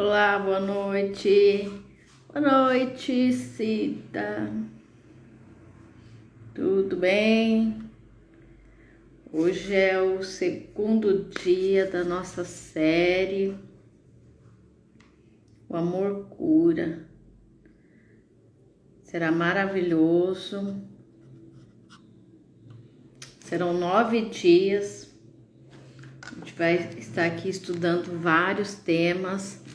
Olá, boa noite. Boa noite, Cida. Tudo bem? Hoje é o segundo dia da nossa série O Amor Cura. Será maravilhoso. Serão 9 dias. A gente vai estar aqui estudando vários temas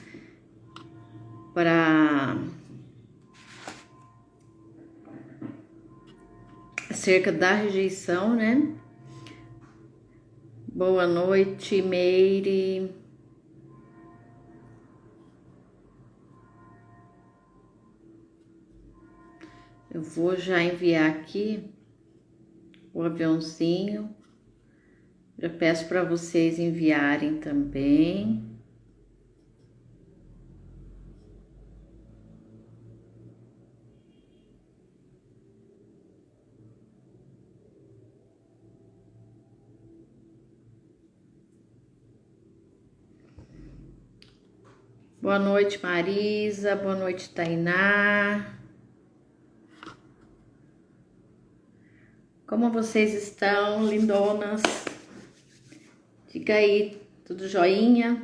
para acerca da rejeição, né? Boa noite, Meire. Eu vou já enviar aqui o aviãozinho. Já peço para vocês enviarem também. Boa noite, Marisa. Boa noite, Tainá. Como vocês estão, lindonas? Diga aí, tudo joinha?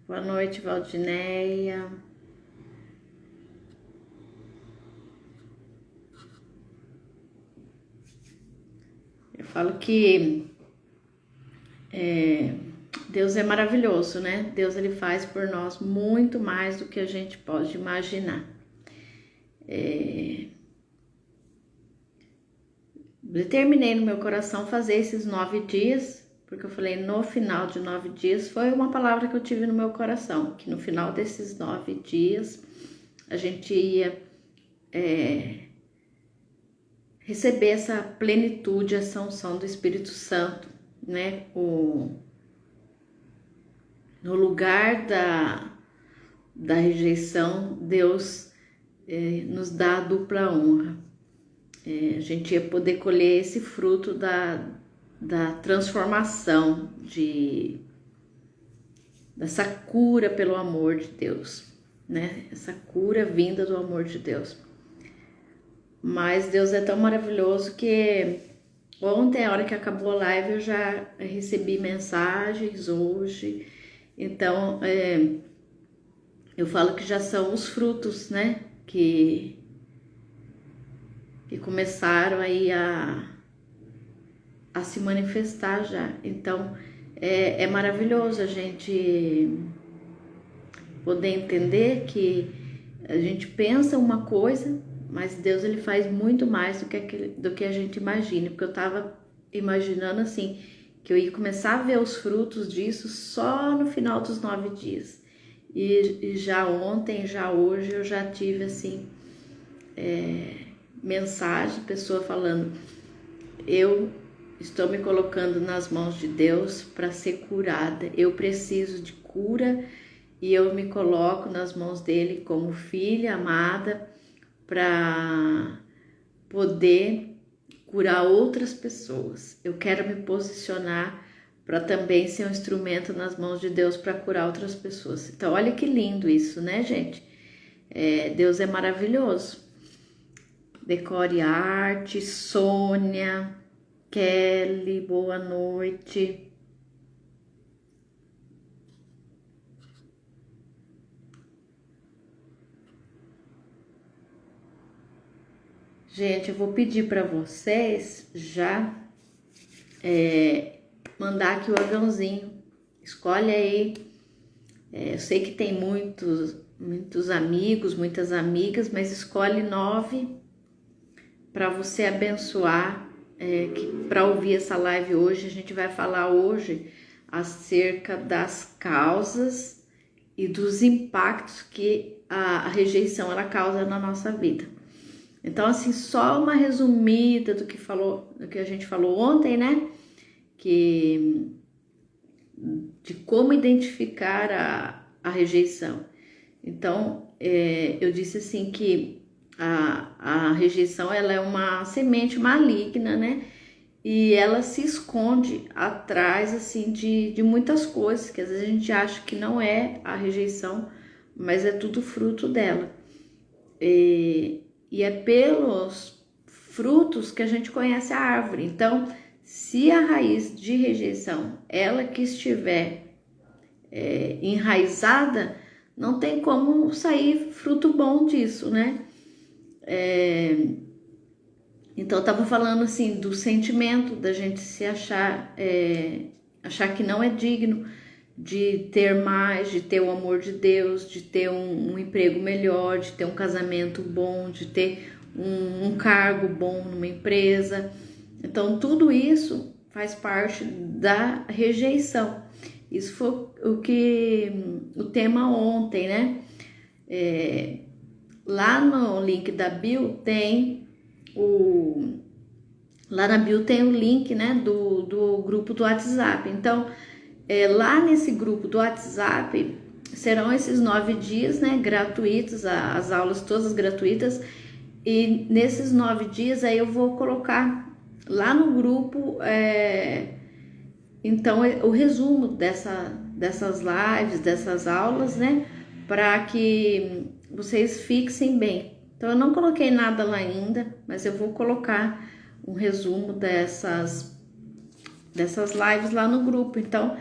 Boa noite, Valdineia. Eu falo que Deus é maravilhoso, né? Deus ele faz por nós muito mais do que a gente pode imaginar. Determinei no meu coração fazer esses 9 dias, porque eu falei no final de 9 dias, foi uma palavra que eu tive no meu coração, que no final desses 9 dias a gente ia receber essa plenitude, essa unção do Espírito Santo, né? No lugar da rejeição, Deus nos dá a dupla honra. A gente ia poder colher esse fruto da transformação, dessa cura pelo amor de Deus, né? Essa cura vinda do amor de Deus. Mas Deus é tão maravilhoso que ontem, a hora que acabou a live, eu já recebi mensagens hoje. Então, eu falo que já são os frutos, né? Que começaram aí a se manifestar já. Então, é maravilhoso a gente poder entender que a gente pensa uma coisa, mas Deus ele faz muito mais do que a gente imagina. Porque eu tava imaginando assim, que eu ia começar a ver os frutos disso só no final dos 9 dias. E já ontem, já hoje, eu já tive assim, mensagem, pessoa falando, eu estou me colocando nas mãos de Deus para ser curada, eu preciso de cura e eu me coloco nas mãos dele como filha amada para poder curar outras pessoas. Eu quero me posicionar para também ser um instrumento nas mãos de Deus para curar outras pessoas. Então, olha que lindo isso, né, gente? Deus é maravilhoso. Decore Arte, Sônia, Kelly, boa noite. Gente, eu vou pedir para vocês já mandar aqui o aviãozinho. Escolhe aí. Eu sei que tem muitos amigos, muitas amigas, mas escolhe 9 para você abençoar, para ouvir essa live hoje. A gente vai falar hoje acerca das causas e dos impactos que a rejeição ela causa na nossa vida. Então, assim, só uma resumida do que a gente falou ontem, né? De como identificar a rejeição. Então, eu disse assim que a rejeição ela é uma semente maligna, né? e ela se esconde atrás assim de muitas coisas que às vezes a gente acha que não é a rejeição, mas é tudo fruto dela. E é pelos frutos que a gente conhece a árvore. Então, se a raiz de rejeição, ela que estiver enraizada, não tem como sair fruto bom disso, né? Então, eu tava falando assim do sentimento da gente se achar, achar que não é digno de ter mais, de ter o amor de Deus, de ter um emprego melhor, de ter um casamento bom, de ter um cargo bom numa empresa. Então, tudo isso faz parte da rejeição. Isso foi o tema ontem, né? Lá no link da bio tem lá na bio tem o link, né, do grupo do WhatsApp. Então, lá nesse grupo do WhatsApp serão esses 9 dias, né, gratuitos, as aulas todas gratuitas. E nesses 9 dias aí eu vou colocar lá no grupo, então, o resumo dessas lives, dessas aulas, né, para que vocês fixem bem. Então, eu não coloquei nada lá ainda, mas eu vou colocar um resumo dessas lives lá no grupo. Então,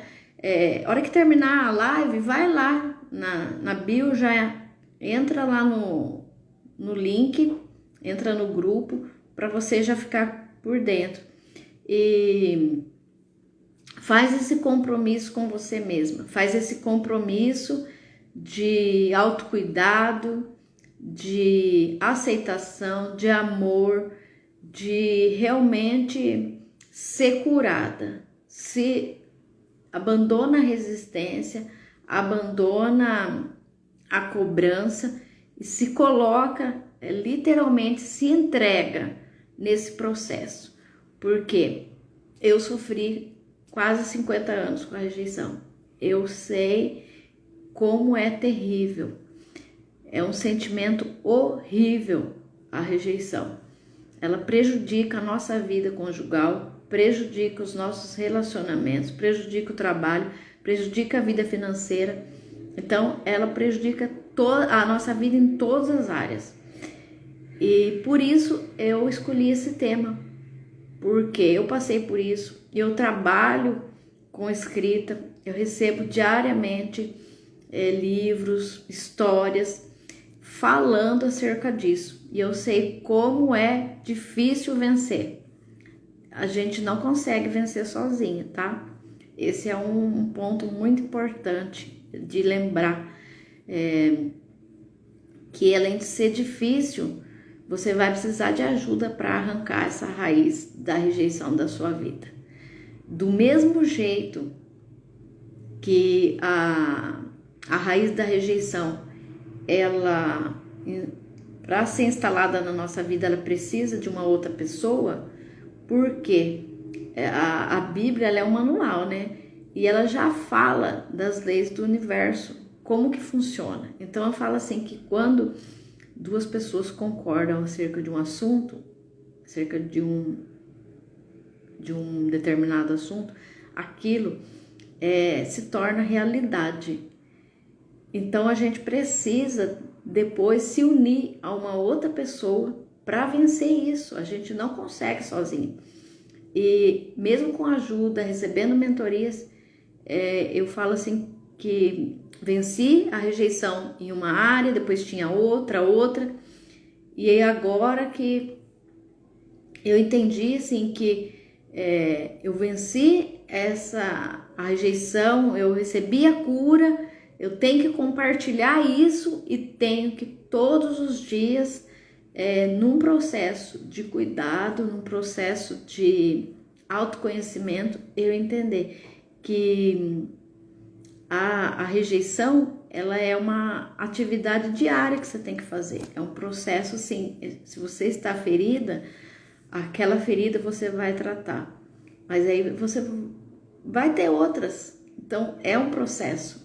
hora que terminar a live, vai lá na bio, já entra lá no link, entra no grupo, para você já ficar por dentro. E faz esse compromisso com você mesma, faz esse compromisso de autocuidado, de aceitação, de amor, de realmente ser curada. Se abandona a resistência, abandona a cobrança e se coloca, literalmente se entrega nesse processo. Porque eu sofri quase 50 anos com a rejeição. Eu sei como é terrível. É um sentimento horrível a rejeição. Ela prejudica a nossa vida conjugal, prejudica os nossos relacionamentos, prejudica o trabalho, prejudica a vida financeira. Então, ela prejudica a nossa vida em todas as áreas. E por isso eu escolhi esse tema, porque eu passei por isso, eu trabalho com escrita, eu recebo diariamente livros, histórias falando acerca disso, e eu sei como é difícil vencer. A gente não consegue vencer sozinha, tá? Esse é um ponto muito importante de lembrar, que além de ser difícil, você vai precisar de ajuda para arrancar essa raiz da rejeição da sua vida. Do mesmo jeito que a raiz da rejeição, ela, para ser instalada na nossa vida, ela precisa de uma outra pessoa, porque a Bíblia ela é um manual, né? E ela já fala das leis do universo, como que funciona. Então, ela fala assim que quando duas pessoas concordam acerca de um assunto, acerca de um determinado assunto, aquilo se torna realidade. Então a gente precisa depois se unir a uma outra pessoa para vencer isso. A gente não consegue sozinho. E mesmo com ajuda, recebendo mentorias, eu falo assim que venci a rejeição em uma área, depois tinha outra, e aí agora que eu entendi assim que eu venci a rejeição, eu recebi a cura, eu tenho que compartilhar isso e tenho que todos os dias, num processo de cuidado, num processo de autoconhecimento, eu entender que a rejeição, ela é uma atividade diária que você tem que fazer. É um processo assim, se você está ferida, aquela ferida você vai tratar. Mas aí você vai ter outras. Então, é um processo.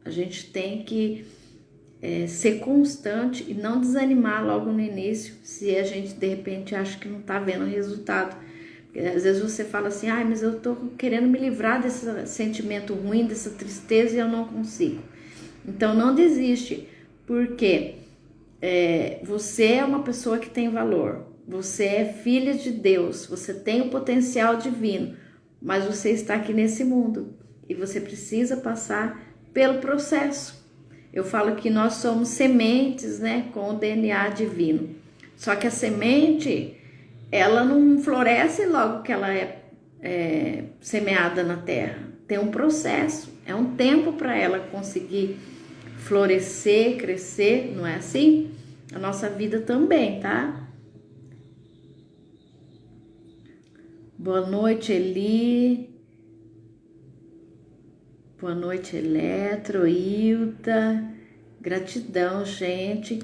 A gente tem que ser constante e não desanimar logo no início, se a gente de repente acha que não tá vendo resultado. Porque às vezes você fala assim, mas eu tô querendo me livrar desse sentimento ruim, dessa tristeza, e eu não consigo. Então não desiste, porque você é uma pessoa que tem valor, você é filha de Deus, você tem o potencial divino, mas você está aqui nesse mundo e você precisa passar pelo processo. Eu falo que nós somos sementes, né, com o DNA divino. Só que a semente, ela não floresce logo que ela é semeada na terra. Tem um processo, é um tempo para ela conseguir florescer, crescer, não é assim? A nossa vida também, tá? Boa noite, Eli. Boa noite, Eletro, Hilda. Gratidão, gente.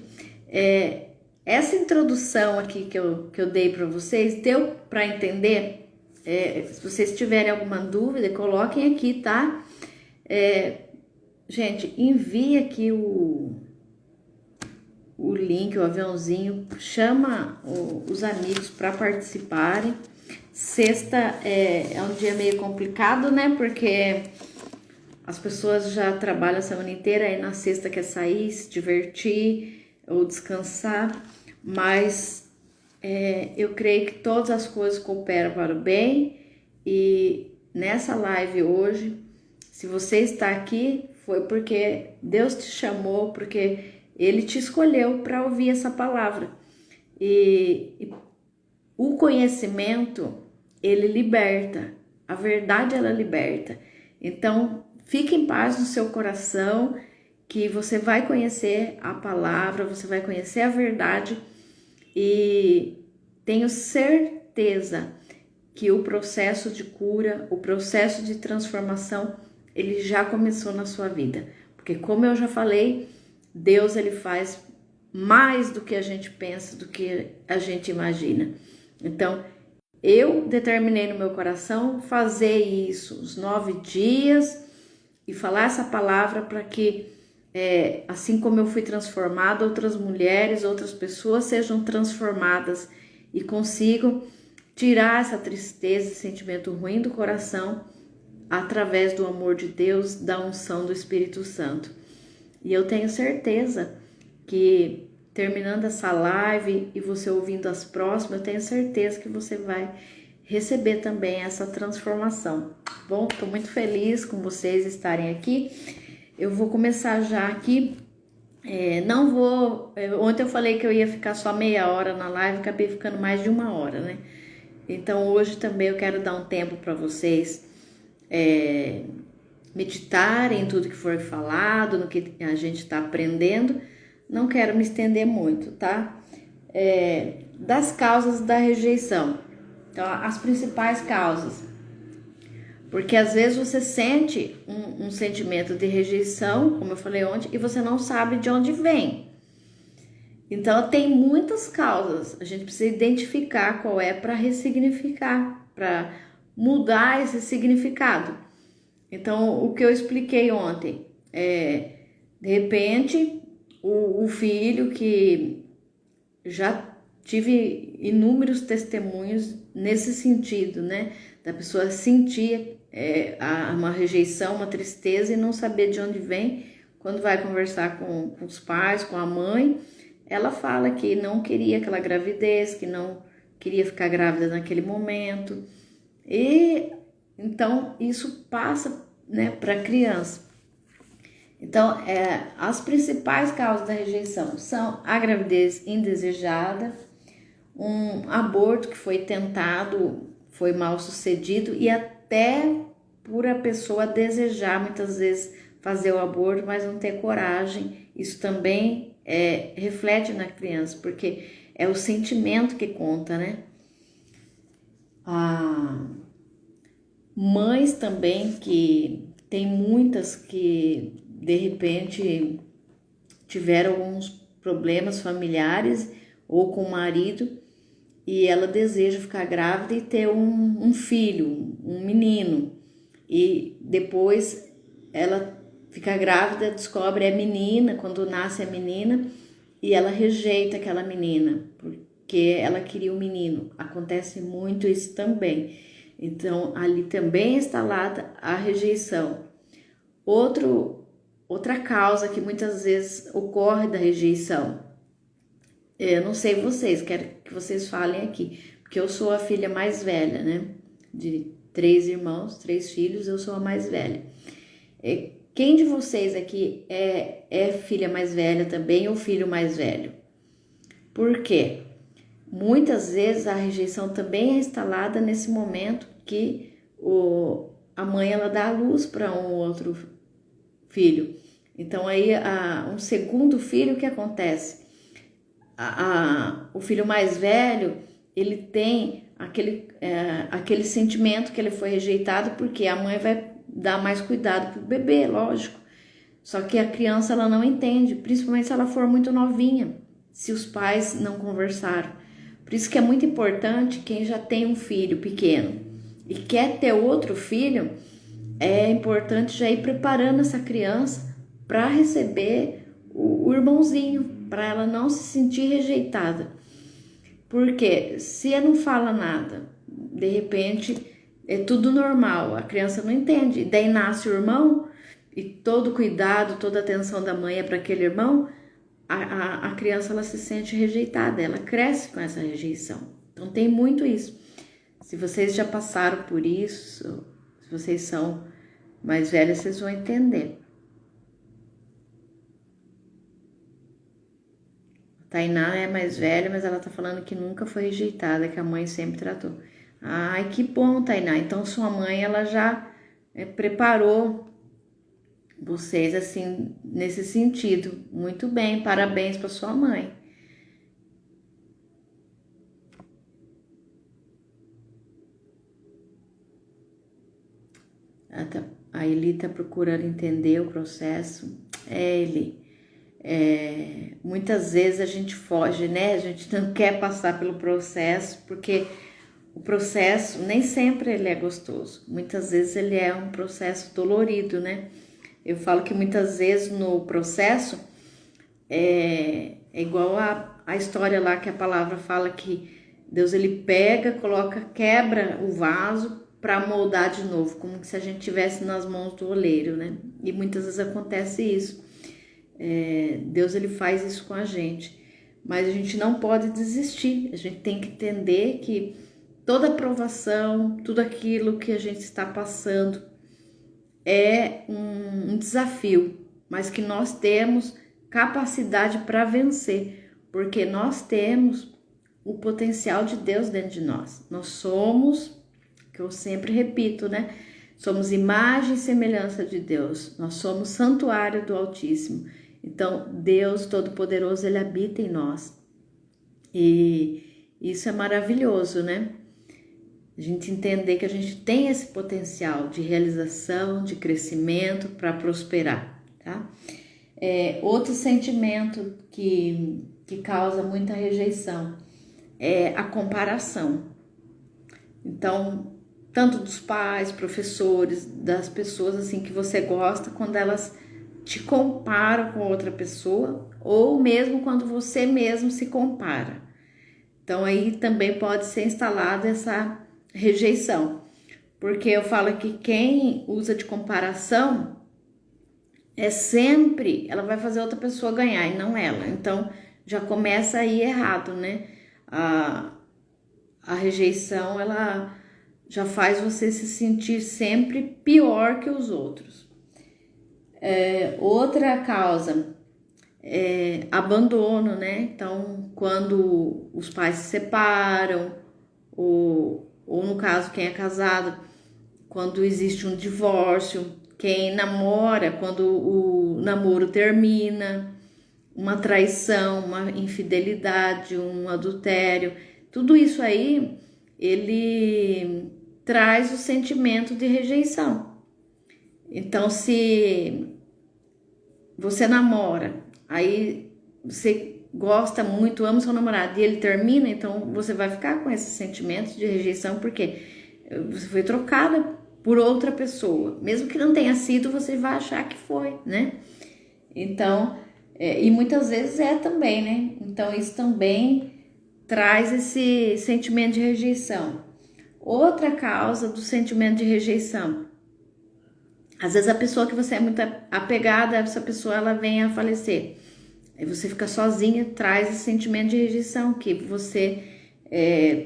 Essa introdução aqui que eu dei para vocês, deu para entender? Se vocês tiverem alguma dúvida, coloquem aqui, tá? Gente, envie aqui o link, o aviãozinho, chama os amigos para participarem. Sexta é um dia meio complicado, né? Porque as pessoas já trabalham a semana inteira, aí na sexta quer sair, se divertir ou descansar, mas eu creio que todas as coisas cooperam para o bem. E nessa live hoje, se você está aqui, foi porque Deus te chamou, porque Ele te escolheu para ouvir essa palavra. E o conhecimento, ele liberta, a verdade ela liberta. Então, fique em paz no seu coração, que você vai conhecer a palavra, você vai conhecer a verdade, e tenho certeza que o processo de cura, o processo de transformação, ele já começou na sua vida. Porque como eu já falei, Deus ele faz mais do que a gente pensa, do que a gente imagina. Então, eu determinei no meu coração fazer isso, os 9 dias, e falar essa palavra para que, assim como eu fui transformada, outras mulheres, outras pessoas sejam transformadas e consigam tirar essa tristeza, esse sentimento ruim do coração através do amor de Deus, da unção do Espírito Santo. E eu tenho certeza que terminando essa live e você ouvindo as próximas, eu tenho certeza que você vai receber também essa transformação. Bom, estou muito feliz com vocês estarem aqui. Eu vou começar já aqui. Não vou... Ontem eu falei que eu ia ficar só meia hora na live, acabei ficando mais de 1 hora, né? Então hoje também eu quero dar um tempo para vocês meditarem em tudo que for falado, no que a gente está aprendendo. Não quero me estender muito, tá? Das causas da rejeição. Então, as principais causas. Porque às vezes você sente um sentimento de rejeição, como eu falei ontem, e você não sabe de onde vem. Então, tem muitas causas. A gente precisa identificar qual é para ressignificar, para mudar esse significado. Então, o que eu expliquei ontem de repente, o filho que já tive inúmeros testemunhos nesse sentido, né? Da pessoa sentir uma rejeição, uma tristeza e não saber de onde vem. Quando vai conversar com os pais, com a mãe, ela fala que não queria aquela gravidez, que não queria ficar grávida naquele momento. E então isso passa, né, para a criança. Então, as principais causas da rejeição são a gravidez indesejada, um aborto que foi tentado, foi mal sucedido, e até por a pessoa desejar muitas vezes fazer o aborto, mas não ter coragem. Isso também reflete na criança, porque é o sentimento que conta, né? Mães também, que tem muitas que de repente tiveram alguns problemas familiares ou com o marido, e ela deseja ficar grávida e ter um filho, um menino, e depois ela fica grávida, descobre é menina, quando nasce a menina, e ela rejeita aquela menina, porque ela queria um menino. Acontece muito isso também. Então, ali também é instalada a rejeição. Outra causa que muitas vezes ocorre da rejeição, eu não sei vocês, quero que vocês falem aqui, porque eu sou a filha mais velha, né? De 3 irmãos, 3 filhos, eu sou a mais velha. Quem de vocês aqui é filha mais velha também ou filho mais velho? Por quê? Muitas vezes a rejeição também é instalada nesse momento que a mãe ela dá a luz para um outro filho. Então aí um segundo filho, o que acontece? O filho mais velho, ele tem aquele sentimento que ele foi rejeitado, porque a mãe vai dar mais cuidado pro bebê, lógico. Só que a criança ela não entende, principalmente se ela for muito novinha, se os pais não conversaram. Por isso que é muito importante quem já tem um filho pequeno e quer ter outro filho, é importante já ir preparando essa criança para receber o irmãozinho, para ela não se sentir rejeitada. Porque se ela não fala nada, de repente é tudo normal, a criança não entende, daí nasce o irmão e todo cuidado, toda atenção da mãe é para aquele irmão, a criança ela se sente rejeitada, ela cresce com essa rejeição. Então tem muito isso. Se vocês já passaram por isso, se vocês são mais velhos, vocês vão entender. A Tainá é mais velha, mas ela tá falando que nunca foi rejeitada, que a mãe sempre tratou. Ai, que bom, Tainá. Então sua mãe, ela já preparou vocês assim, nesse sentido. Muito bem, parabéns para sua mãe. A Eli tá procurando entender o processo. Eli, muitas vezes a gente foge, né? A gente não quer passar pelo processo, porque o processo nem sempre ele é gostoso. Muitas vezes ele é um processo dolorido, né? Eu falo que muitas vezes no processo é igual a história lá que a palavra fala que Deus ele pega, quebra o vaso para moldar de novo, como se a gente tivesse nas mãos do oleiro, né? E muitas vezes acontece isso. Deus ele faz isso com a gente, mas a gente não pode desistir. A gente tem que entender que toda aprovação, tudo aquilo que a gente está passando é um desafio, mas que nós temos capacidade para vencer, porque nós temos o potencial de Deus dentro de nós. Nós somos, que eu sempre repito, né? Somos imagem e semelhança de Deus. Nós somos santuário do Altíssimo. Então, Deus Todo-Poderoso, Ele habita em nós. E isso é maravilhoso, né? A gente entender que a gente tem esse potencial de realização, de crescimento para prosperar, tá? Outro sentimento que causa muita rejeição é a comparação. Então, tanto dos pais, professores, das pessoas assim que você gosta, quando elas te comparam com outra pessoa, ou mesmo quando você mesmo se compara. Então, aí também pode ser instalada essa rejeição, porque eu falo que quem usa de comparação sempre, ela vai fazer outra pessoa ganhar e não ela. Então, já começa aí errado, né? A rejeição, ela já faz você se sentir sempre pior que os outros. Outra causa é abandono, né? Então, quando os pais se separam, ou no caso, quem é casado, quando existe um divórcio, quem namora, quando o namoro termina, uma traição, uma infidelidade, um adultério, tudo isso aí, ele traz o sentimento de rejeição. Então, se você namora, aí você gosta muito, ama seu namorado e ele termina, então você vai ficar com esses sentimentos de rejeição porque você foi trocada por outra pessoa. Mesmo que não tenha sido, você vai achar que foi, né? Então, e muitas vezes é também, né? Então, isso também traz esse sentimento de rejeição. Outra causa do sentimento de rejeição. Às vezes a pessoa que você é muito apegada, essa pessoa ela vem a falecer. Aí você fica sozinha, traz esse sentimento de rejeição que você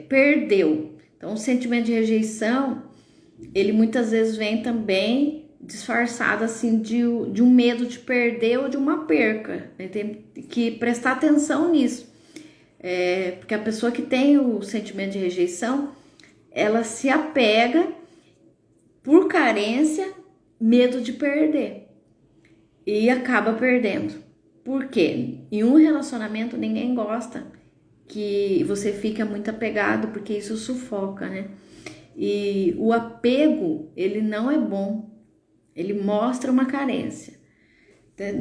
perdeu. Então, o sentimento de rejeição, ele muitas vezes vem também disfarçado assim de um medo de perder ou de uma perca. Tem que prestar atenção nisso. Porque a pessoa que tem o sentimento de rejeição, ela se apega por carência, medo de perder. E acaba perdendo. Por quê? Em um relacionamento ninguém gosta que você fica muito apegado, porque isso sufoca, né? E o apego, ele não é bom. Ele mostra uma carência. Tem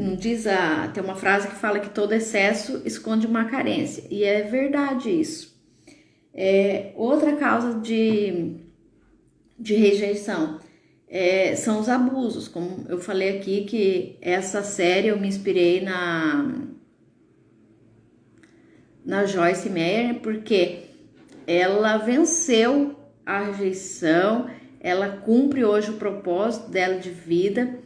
uma frase que fala que todo excesso esconde uma carência. E é verdade isso. Outra causa de rejeição são os abusos. Como eu falei aqui, que essa série eu me inspirei na Joyce Meyer, porque ela venceu a rejeição, ela cumpre hoje o propósito dela de vida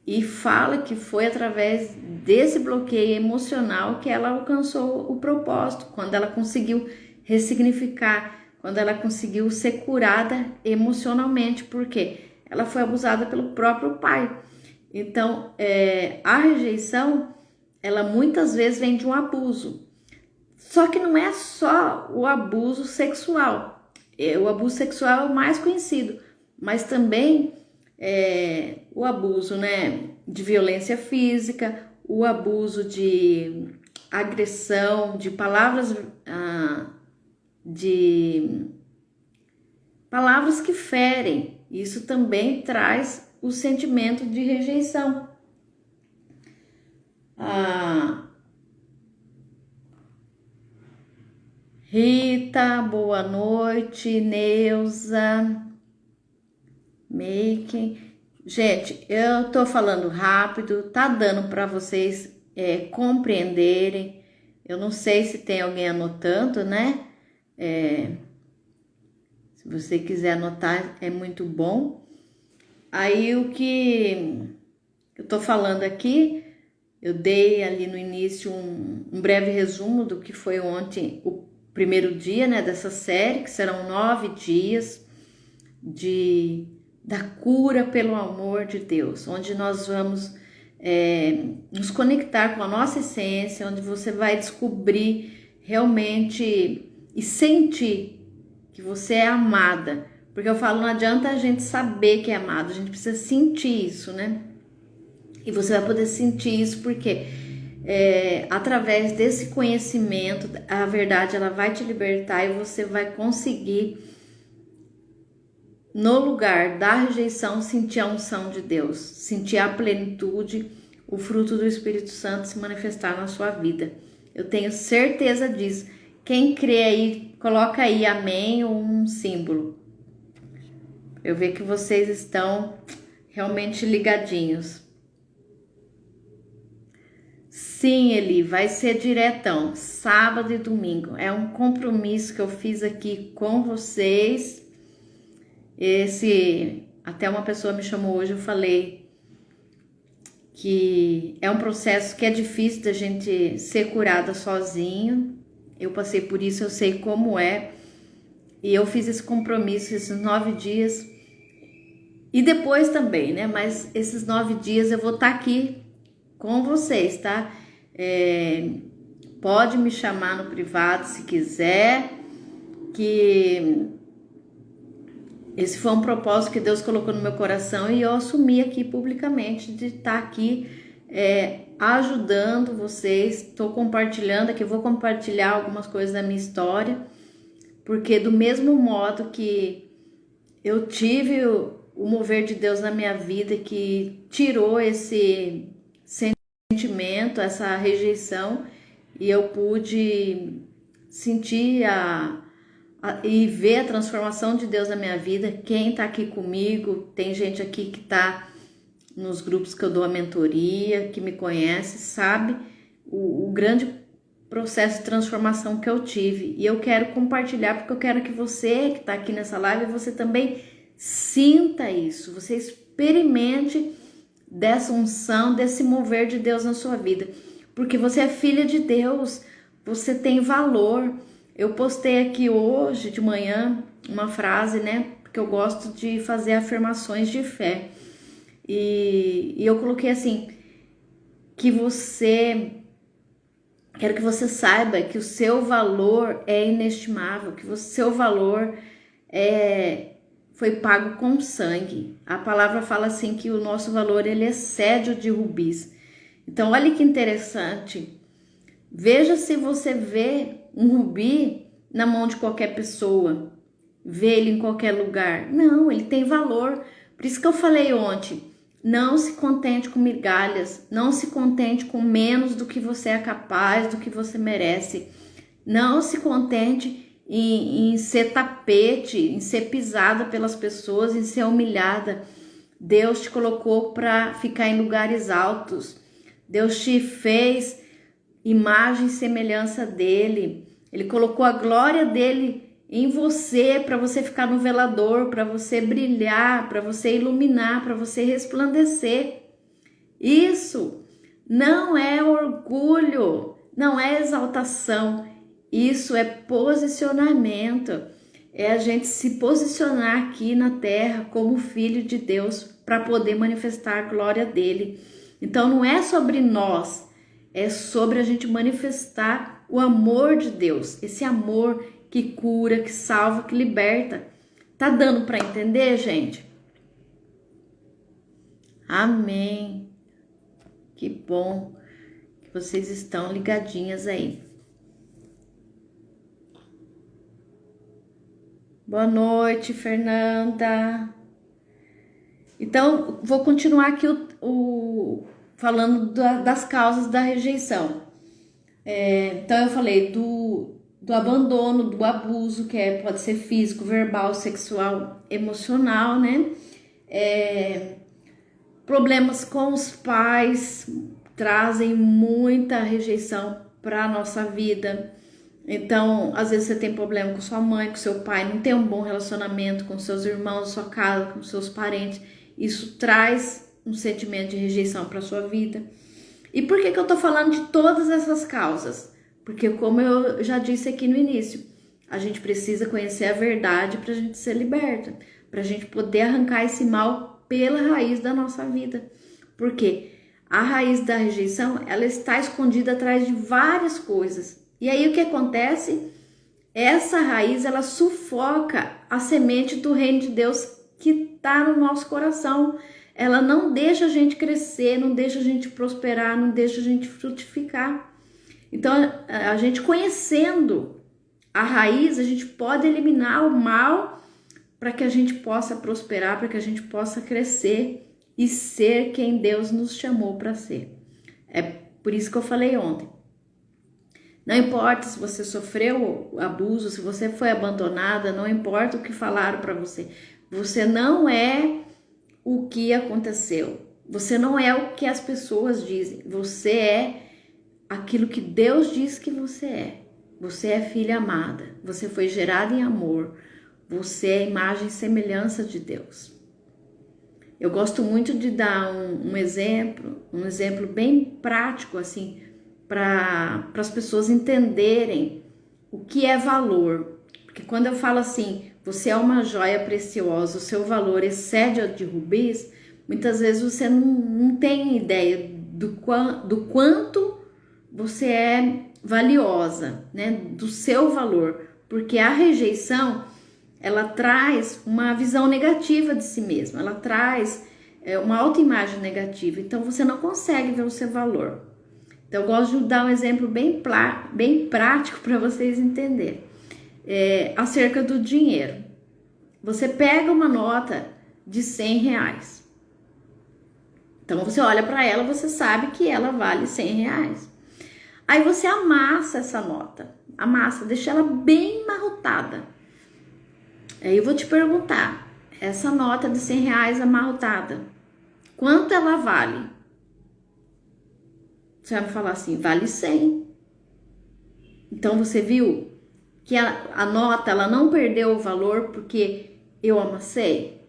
e fala que foi através desse bloqueio emocional que ela alcançou o propósito, quando ela conseguiu ressignificar, quando ela conseguiu ser curada emocionalmente, porque ela foi abusada pelo próprio pai. Então, a rejeição, ela muitas vezes vem de um abuso. Só que não é só o abuso sexual. O abuso sexual é o mais conhecido, mas também o abuso, né, de violência física, o abuso de agressão, de palavras que ferem. Isso também traz o sentimento de rejeição. Rita, boa noite. Neuza, Making. Gente, eu tô falando rápido, tá dando para vocês compreenderem. Eu não sei se tem alguém anotando, né? Se você quiser anotar, é muito bom. Aí o que eu tô falando aqui, eu dei ali no início um breve resumo do que foi ontem o primeiro dia, né, dessa série, que serão 9 dias da cura pelo amor de Deus, onde nós vamos nos conectar com a nossa essência, onde você vai descobrir realmente e sentir que você é amada. Porque eu falo, não adianta a gente saber que é amado, a gente precisa sentir isso, né? E você vai poder sentir isso porque através desse conhecimento, a verdade ela vai te libertar e você vai conseguir, no lugar da rejeição, sentir a unção de Deus, sentir a plenitude, o fruto do Espírito Santo se manifestar na sua vida. Eu tenho certeza disso. Quem crê aí, coloca aí amém ou um símbolo. Eu vejo que vocês estão realmente ligadinhos. Sim, Eli, vai ser diretão, sábado e domingo. É um compromisso que eu fiz aqui com vocês. Até uma pessoa me chamou hoje, eu falei que é um processo que é difícil da gente ser curada sozinho. Eu passei por isso, eu sei como é. E eu fiz esse compromisso, esses 9 dias. E depois também, né? Mas esses 9 dias eu vou estar aqui com vocês, tá? Pode me chamar no privado se quiser, que esse foi um propósito que Deus colocou no meu coração e eu assumi aqui publicamente de estar aqui ajudando vocês. Estou compartilhando aqui, eu vou compartilhar algumas coisas da minha história, porque do mesmo modo que eu tive o mover de Deus na minha vida, que tirou esse sentimento, essa rejeição, e eu pude sentir a e ver a transformação de Deus na minha vida. Quem tá aqui comigo, tem gente aqui que tá nos grupos que eu dou a mentoria, que me conhece, sabe o grande processo de transformação que eu tive. E eu quero compartilhar, porque eu quero que você que tá aqui nessa live, você também sinta isso, você experimente dessa unção, desse mover de Deus na sua vida, porque você é filha de Deus, você tem valor. Eu postei aqui hoje de manhã uma frase, né, porque eu gosto de fazer afirmações de fé, e eu coloquei assim, quero que você saiba que o seu valor é inestimável, que o seu valor foi pago com sangue. A palavra fala assim que o nosso valor ele excede o de rubis. Então olha que interessante. Veja se você vê um rubi na mão de qualquer pessoa, vê ele em qualquer lugar. Não, ele tem valor. Por isso que eu falei ontem, não se contente com migalhas, não se contente com menos do que você é capaz, do que você merece. Não se contente em ser tapete, em ser pisada pelas pessoas, em ser humilhada. Deus te colocou para ficar em lugares altos. Deus te fez imagem e semelhança dele. Ele colocou a glória dele em você, para você ficar no velador, para você brilhar, para você iluminar, para você resplandecer. Isso não é orgulho, não é exaltação, isso é posicionamento. É a gente se posicionar aqui na terra como filho de Deus para poder manifestar a glória dele. Então não é sobre nós, é sobre a gente manifestar o amor de Deus, esse amor que cura, que salva, que liberta. Tá dando para entender, gente? Amém. Que bom que vocês estão ligadinhas aí. Boa noite, Fernanda. Então, vou continuar aqui falando das causas da rejeição. Então, eu falei do abandono, do abuso, que pode ser físico, verbal, sexual, emocional, né? Problemas com os pais trazem muita rejeição para a nossa vida. Então, às vezes você tem problema com sua mãe, com seu pai, não tem um bom relacionamento com seus irmãos, sua casa, com seus parentes. Isso traz um sentimento de rejeição para sua vida. E por que eu tô falando de todas essas causas? Porque, como eu já disse aqui no início, a gente precisa conhecer a verdade para a gente ser liberta, para a gente poder arrancar esse mal pela raiz da nossa vida. Porque a raiz da rejeição, ela está escondida atrás de várias coisas. E aí o que acontece? Essa raiz, ela sufoca a semente do reino de Deus que está no nosso coração. Ela não deixa a gente crescer, não deixa a gente prosperar, não deixa a gente frutificar. Então, a gente conhecendo a raiz, a gente pode eliminar o mal para que a gente possa prosperar, para que a gente possa crescer e ser quem Deus nos chamou para ser. É por isso que eu falei ontem. Não importa se você sofreu abuso, se você foi abandonada, não importa o que falaram para você. Você não é o que aconteceu. Você não é o que as pessoas dizem. Você é aquilo que Deus diz que você é. Você é filha amada. Você foi gerada em amor. Você é a imagem e semelhança de Deus. Eu gosto muito de dar um exemplo bem prático, assim, para as pessoas entenderem o que é valor. Porque quando eu falo assim, você é uma joia preciosa, o seu valor excede o de rubis, muitas vezes você não tem ideia do quanto você é valiosa, né? Do seu valor. Porque a rejeição, ela traz uma visão negativa de si mesma, ela traz uma autoimagem negativa, então você não consegue ver o seu valor. Então eu gosto de dar um exemplo bem prático para vocês entenderem. Acerca do dinheiro. Você pega uma nota de R$100. Então você olha para ela, você sabe que ela vale R$100. Aí você amassa essa nota, deixa ela bem amarrotada. Aí eu vou te perguntar, essa nota de R$100 amarrotada, quanto ela vale? Você vai me falar assim, vale 100. Então você viu que a nota ela não perdeu o valor porque eu amassei?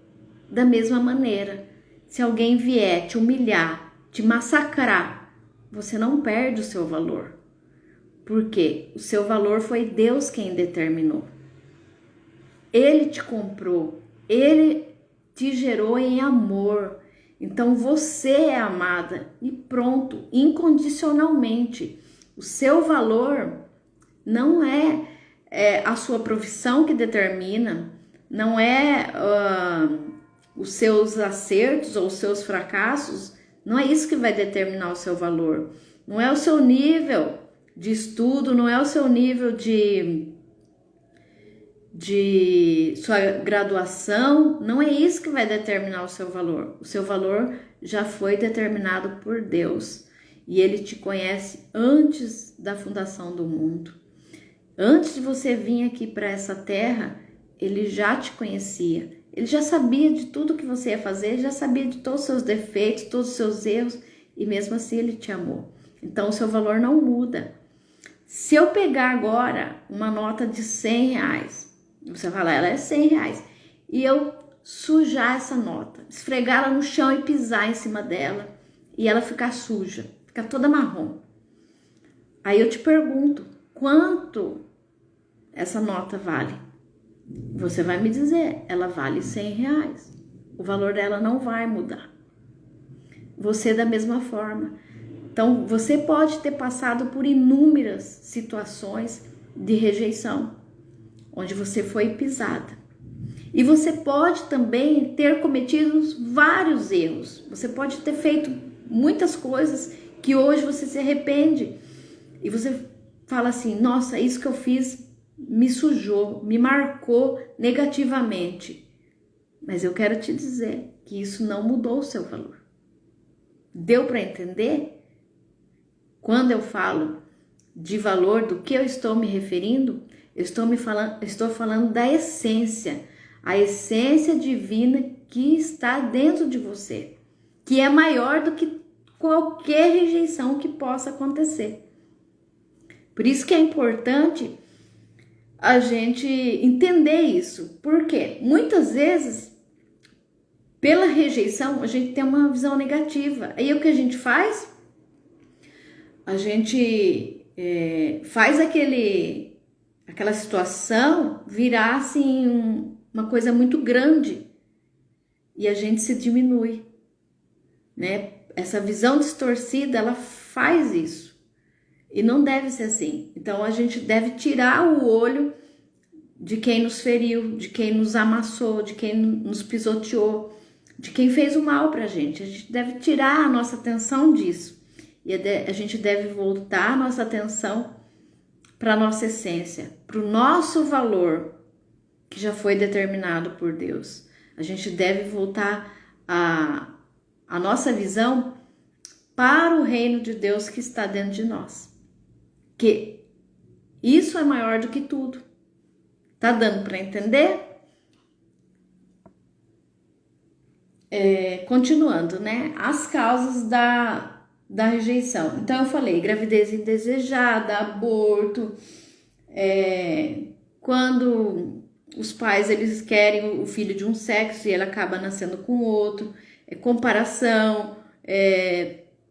Da mesma maneira, se alguém vier te humilhar, te massacrar, você não perde o seu valor. Porque o seu valor foi Deus quem determinou. Ele te comprou, ele te gerou em amor. Então você é amada e pronto, incondicionalmente. O seu valor não é a sua profissão que determina, não é os seus acertos ou os seus fracassos, não é isso que vai determinar o seu valor. Não é o seu nível de estudo, não é o seu nível de sua graduação, não é isso que vai determinar o seu valor. O seu valor já foi determinado por Deus e Ele te conhece antes da fundação do mundo. Antes de você vir aqui para essa terra, Ele já te conhecia. Ele já sabia de tudo que você ia fazer, já sabia de todos os seus defeitos, todos os seus erros e mesmo assim Ele te amou. Então o seu valor não muda. Se eu pegar agora uma nota de R$100, você fala, ela é R$100, e eu sujar essa nota, esfregar ela no chão e pisar em cima dela, e ela ficar suja, ficar toda marrom. Aí eu te pergunto, quanto essa nota vale? Você vai me dizer, ela vale R$100. O valor dela não vai mudar. Você da mesma forma. Então, você pode ter passado por inúmeras situações de rejeição, onde você foi pisada. E você pode também ter cometido vários erros. Você pode ter feito muitas coisas que hoje você se arrepende. E você fala assim, nossa, isso que eu fiz me sujou, me marcou negativamente. Mas eu quero te dizer que isso não mudou o seu valor. Deu para entender? Quando eu falo de valor, do que eu estou me referindo, estou falando da essência, a essência divina que está dentro de você, que é maior do que qualquer rejeição que possa acontecer. Por isso que é importante a gente entender isso, porque muitas vezes, pela rejeição, a gente tem uma visão negativa. Aí o que a gente faz? A gente faz aquela situação virar assim uma coisa muito grande e a gente se diminui, né? Essa visão distorcida, ela faz isso e não deve ser assim. Então a gente deve tirar o olho de quem nos feriu, de quem nos amassou, de quem nos pisoteou, de quem fez o mal pra gente. A gente deve tirar a nossa atenção disso. E a gente deve voltar a nossa atenção para a nossa essência, para o nosso valor que já foi determinado por Deus. A gente deve voltar a nossa visão para o reino de Deus que está dentro de nós. Que isso é maior do que tudo. Tá dando para entender? Continuando, né? As causas da rejeição. Então eu falei, gravidez indesejada, aborto, quando os pais eles querem o filho de um sexo e ele acaba nascendo com outro, comparação,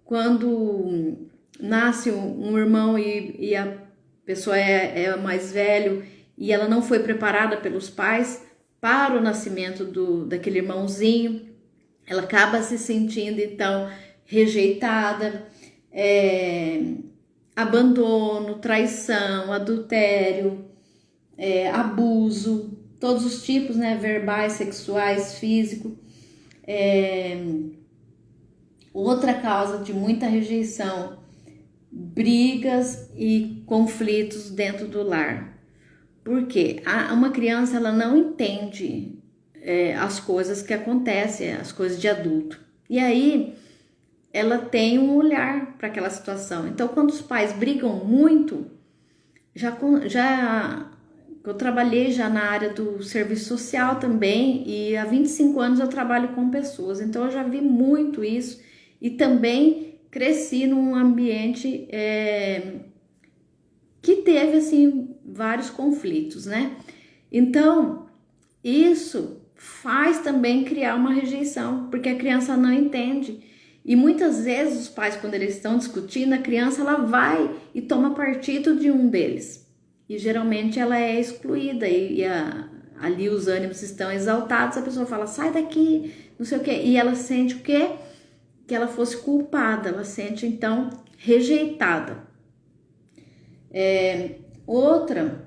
quando nasce um irmão e a pessoa é mais velho e ela não foi preparada pelos pais para o nascimento daquele irmãozinho, ela acaba se sentindo então rejeitada, abandono, traição, adultério, abuso, todos os tipos, né, verbais, sexuais, físico. Outra causa de muita rejeição, brigas e conflitos dentro do lar. Porque uma criança ela não entende as coisas que acontecem, as coisas de adulto. E aí ela tem um olhar para aquela situação. Então, quando os pais brigam muito, já eu trabalhei já na área do serviço social também, e há 25 anos eu trabalho com pessoas, então eu já vi muito isso, e também cresci num ambiente que teve, assim, vários conflitos, né? Então, isso faz também criar uma rejeição, porque a criança não entende. E muitas vezes os pais, quando eles estão discutindo, a criança ela vai e toma partido de um deles. E geralmente ela é excluída ali os ânimos estão exaltados, a pessoa fala, sai daqui, não sei o quê. E ela sente o quê? Que ela fosse culpada, ela sente então rejeitada. Outra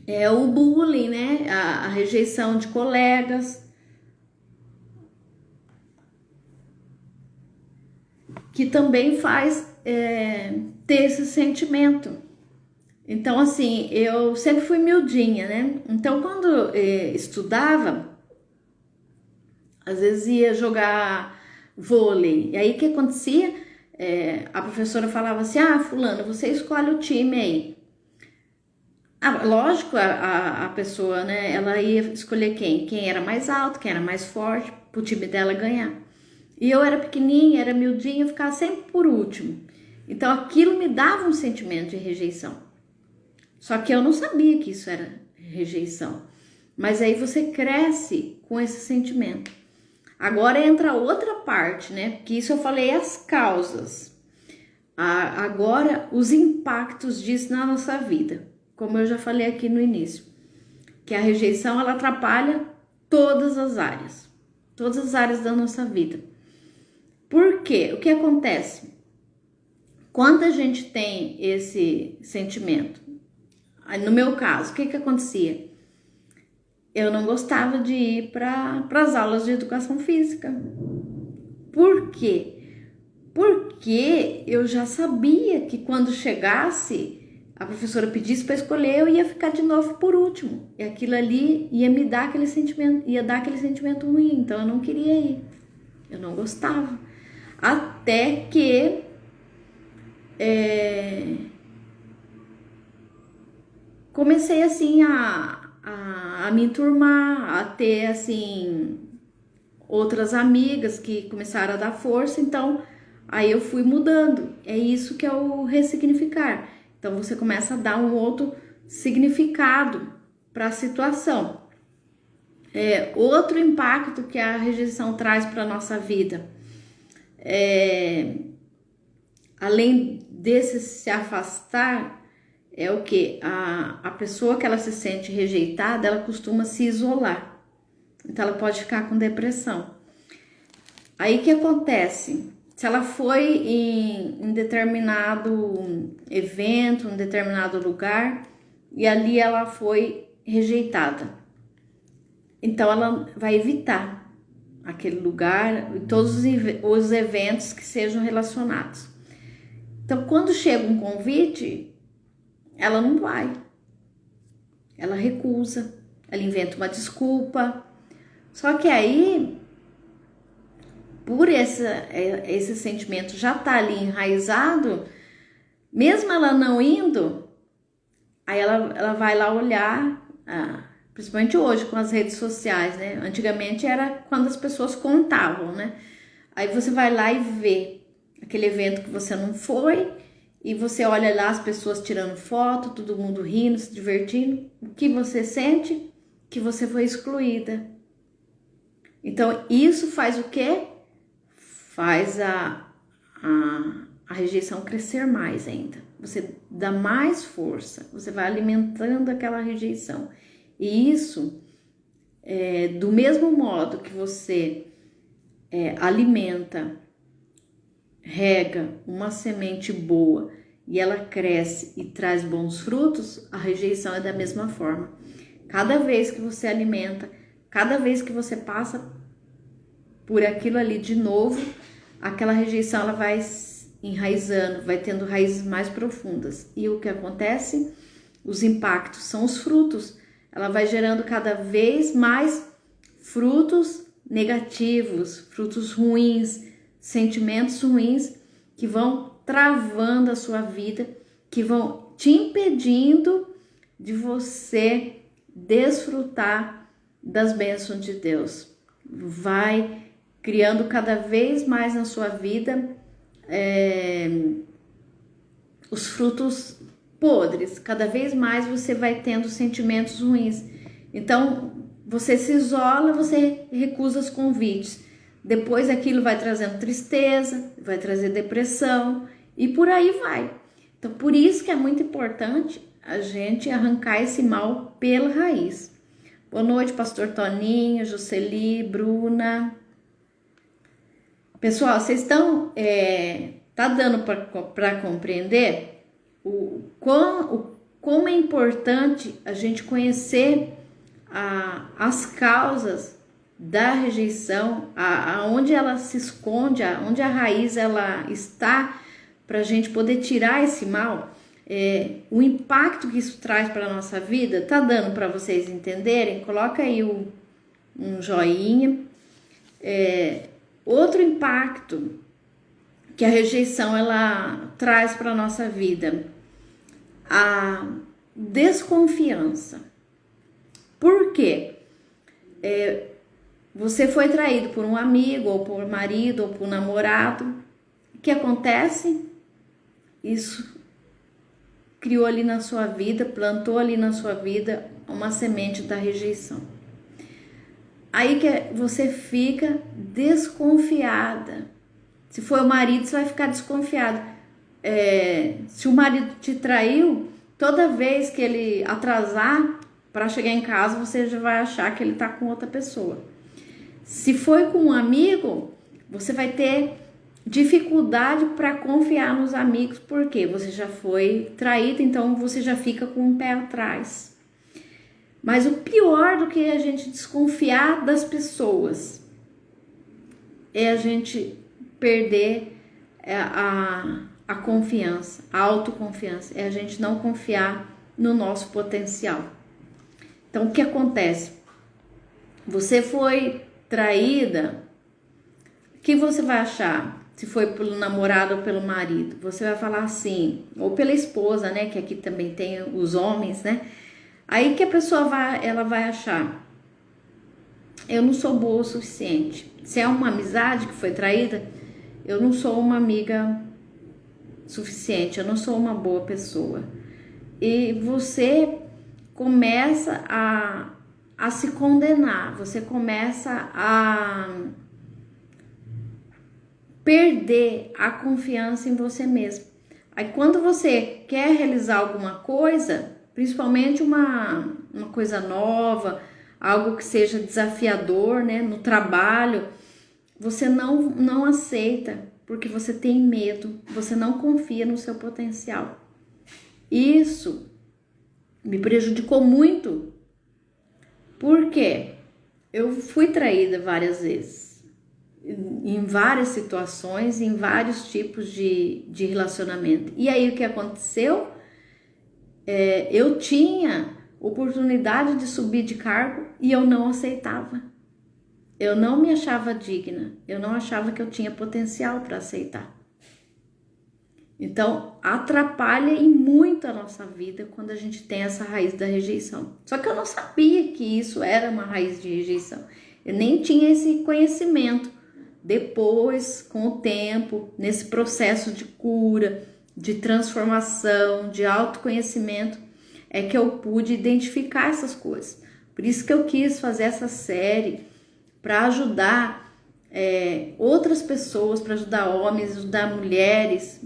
é o bullying, né? A rejeição de colegas, que também faz ter esse sentimento. Então, assim, eu sempre fui miudinha, né? Então, quando estudava, às vezes ia jogar vôlei. E aí, o que acontecia? A professora falava assim, fulano, você escolhe o time aí. Lógico, a pessoa, né, ela ia escolher quem era mais alto, quem era mais forte, pro time dela ganhar. E eu era pequenininha, era miudinha, eu ficava sempre por último. Então aquilo me dava um sentimento de rejeição. Só que eu não sabia que isso era rejeição. Mas aí você cresce com esse sentimento. Agora entra outra parte, né? Porque isso eu falei as causas. Agora os impactos disso na nossa vida. Como eu já falei aqui no início. Que a rejeição ela atrapalha todas as áreas da nossa vida. Por quê? O que acontece? Quando a gente tem esse sentimento, no meu caso, o que acontecia? Eu não gostava de ir para as aulas de educação física. Por quê? Porque eu já sabia que quando chegasse, a professora pedisse para escolher, eu ia ficar de novo por último. E aquilo ali ia me dar aquele sentimento, ia dar aquele sentimento ruim. Então eu não queria ir. Eu não gostava. Até que comecei assim a me enturmar, a ter assim outras amigas que começaram a dar força. Então aí eu fui mudando. É isso que é o ressignificar. Então você começa a dar um outro significado para a situação. Outro impacto que a rejeição traz para a nossa vida, além desse se afastar, é o que? A pessoa que ela se sente rejeitada, ela costuma se isolar. Então ela pode ficar com depressão. Aí o que acontece? Se ela foi em determinado evento, em determinado lugar, e ali ela foi rejeitada. Então ela vai evitar aquele lugar e todos os eventos que sejam relacionados. Então quando chega um convite, ela não vai. Ela recusa, ela inventa uma desculpa. Só que aí, por esse sentimento já tá ali enraizado, mesmo ela não indo, aí ela vai lá olhar, principalmente hoje com as redes sociais, né? Antigamente era quando as pessoas contavam, né? Aí você vai lá e vê aquele evento que você não foi, e você olha lá as pessoas tirando foto, todo mundo rindo, se divertindo. O que você sente? Que você foi excluída. Então isso faz o quê? Faz a rejeição crescer mais ainda. Você dá mais força, você vai alimentando aquela rejeição. E isso, do mesmo modo que você alimenta, rega uma semente boa e ela cresce e traz bons frutos, a rejeição é da mesma forma. Cada vez que você alimenta, cada vez que você passa por aquilo ali de novo, aquela rejeição ela vai enraizando, vai tendo raízes mais profundas. E o que acontece? Os impactos são os frutos. Ela vai gerando cada vez mais frutos negativos, frutos ruins, sentimentos ruins que vão travando a sua vida, que vão te impedindo de você desfrutar das bênçãos de Deus. Vai criando cada vez mais na sua vida os frutos podres. Cada vez mais você vai tendo sentimentos ruins. Então, você se isola, você recusa os convites. Depois aquilo vai trazendo tristeza, vai trazer depressão e por aí vai. Então, por isso que é muito importante a gente arrancar esse mal pela raiz. Boa noite, pastor Toninho, Jocely, Bruna. Pessoal, vocês estão... tá dando para compreender como é importante a gente conhecer as causas da rejeição, aonde ela se esconde, onde a raiz ela está, para a gente poder tirar esse mal. O impacto que isso traz para a nossa vida, tá dando para vocês entenderem? Coloca aí um joinha. Outro impacto que a rejeição ela traz para a nossa vida, a desconfiança. Por quê? Você foi traído por um amigo, ou por marido, ou por namorado. O que acontece? Isso criou ali na sua vida, plantou ali na sua vida uma semente da rejeição. Aí que você fica desconfiada. Se for o marido, você vai ficar desconfiado. Se o marido te traiu, toda vez que ele atrasar para chegar em casa, você já vai achar que ele tá com outra pessoa. Se foi com um amigo, você vai ter dificuldade para confiar nos amigos, porque você já foi traído, então você já fica com um pé atrás. Mas o pior do que a gente desconfiar das pessoas é a gente perder a confiança, a autoconfiança, é a gente não confiar no nosso potencial. Então, o que acontece? Você foi traída, o que você vai achar? Se foi pelo namorado ou pelo marido, você vai falar assim, ou pela esposa, né? Que aqui também tem os homens, né? Aí que a pessoa vai achar, eu não sou boa o suficiente. Se é uma amizade que foi traída, eu não sou uma amiga suficiente, eu não sou uma boa pessoa. E você começa a se condenar, você começa a perder a confiança em você mesmo. Aí quando você quer realizar alguma coisa, principalmente uma coisa nova, algo que seja desafiador, né, no trabalho, você não aceita, porque você tem medo, você não confia no seu potencial. Isso me prejudicou muito, porque eu fui traída várias vezes, em várias situações, em vários tipos de relacionamento. E aí o que aconteceu? Eu tinha oportunidade de subir de cargo e eu não aceitava. Eu não me achava digna, eu não achava que eu tinha potencial para aceitar. Então, atrapalha e muito a nossa vida quando a gente tem essa raiz da rejeição. Só que eu não sabia que isso era uma raiz de rejeição. Eu nem tinha esse conhecimento. Depois, com o tempo, nesse processo de cura, de transformação, de autoconhecimento, é que eu pude identificar essas coisas. Por isso que eu quis fazer essa série para ajudar outras pessoas, para ajudar homens, ajudar mulheres,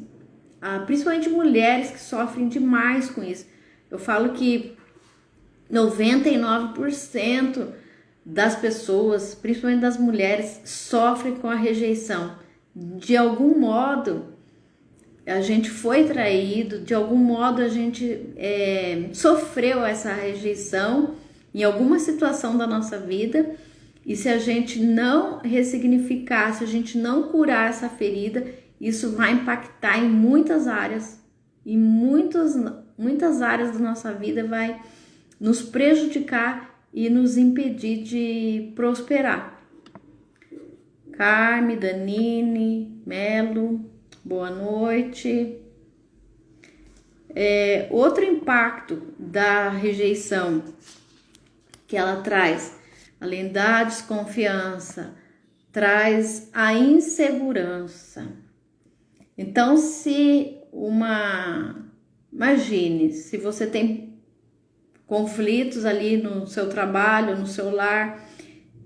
principalmente mulheres que sofrem demais com isso. Eu falo que 99% das pessoas, principalmente das mulheres, sofrem com a rejeição. De algum modo, a gente foi traído, de algum modo a gente sofreu essa rejeição em alguma situação da nossa vida, e se a gente não ressignificar, se a gente não curar essa ferida, isso vai impactar em muitas áreas, e muitas áreas da nossa vida vai nos prejudicar e nos impedir de prosperar. Carme, Danine, Melo, boa noite. Outro impacto da rejeição que ela traz, além da desconfiança, traz a insegurança. Então, imagine, se você tem conflitos ali no seu trabalho, no seu lar,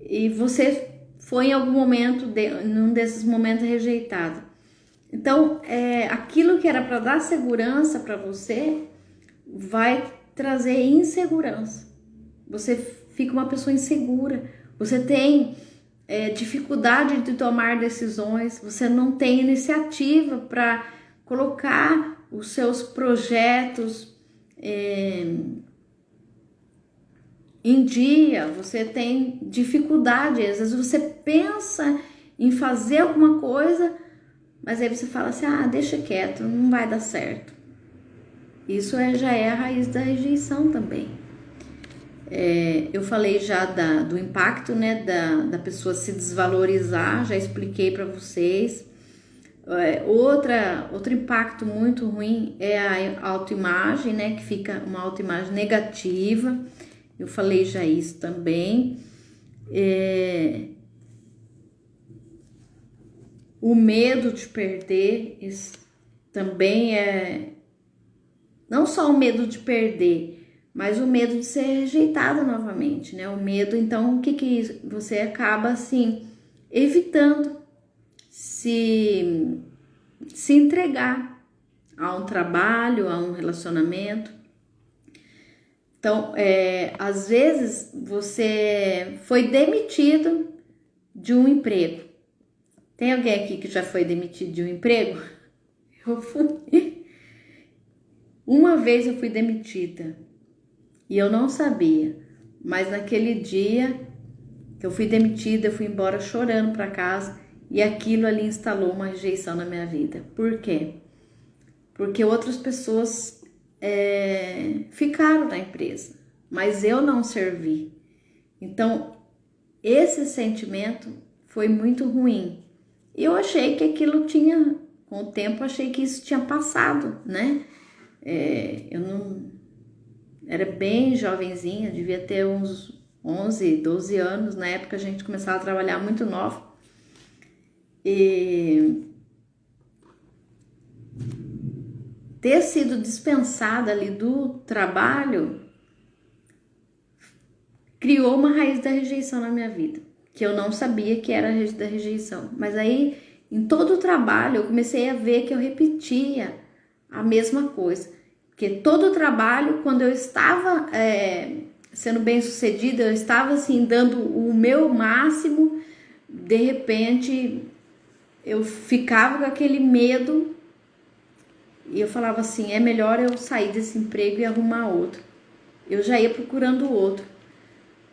e você foi em algum momento, num desses momentos, rejeitado. Então, aquilo que era para dar segurança para você, vai trazer insegurança. Você fica uma pessoa insegura, você tem dificuldade de tomar decisões, você não tem iniciativa para colocar os seus projetos em dia, você tem dificuldade, às vezes você pensa em fazer alguma coisa, mas aí você fala assim, deixa quieto, não vai dar certo. Isso já é a raiz da rejeição também. Eu falei já do impacto, né, da pessoa se desvalorizar, já expliquei para vocês. Outro impacto muito ruim é a autoimagem, né, que fica uma autoimagem negativa. Eu falei já isso também. O medo de perder, isso também não só o medo de perder, mas o medo de ser rejeitada novamente, né? O medo, então, o que você acaba, assim, evitando se entregar a um trabalho, a um relacionamento. Então, às vezes, você foi demitido de um emprego. Tem alguém aqui que já foi demitido de um emprego? Eu fui. Uma vez eu fui demitida e eu não sabia, mas naquele dia que eu fui demitida, eu fui embora chorando para casa e aquilo ali instalou uma rejeição na minha vida. Por quê? Porque outras pessoas ficaram na empresa, mas eu não servi. Então, esse sentimento foi muito ruim. Eu achei que aquilo com o tempo, achei que isso tinha passado, né? Eu não... Era bem jovenzinha, devia ter uns 11, 12 anos. Na época a gente começava a trabalhar muito nova. E ter sido dispensada ali do trabalho criou uma raiz da rejeição na minha vida, que eu não sabia que era a raiz da rejeição. Mas aí, em todo o trabalho, eu comecei a ver que eu repetia a mesma coisa. Porque todo o trabalho, quando eu estava sendo bem sucedida, eu estava assim, dando o meu máximo, de repente eu ficava com aquele medo e eu falava assim, é melhor eu sair desse emprego e arrumar outro. Eu já ia procurando outro.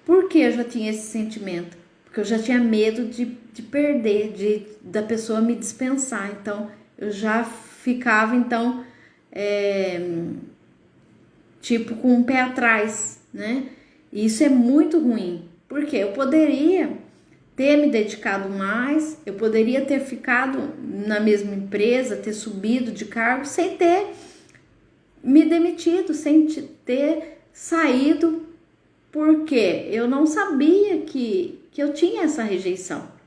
Por que eu já tinha esse sentimento? Porque eu já tinha medo de perder, da pessoa me dispensar. Então, eu já ficava, então, tipo, com um pé atrás, né? E isso é muito ruim. Porque eu poderia ter me dedicado mais, eu poderia ter ficado na mesma empresa, ter subido de cargo, sem ter me demitido, sem ter saído, porque eu não sabia que eu tinha essa rejeição.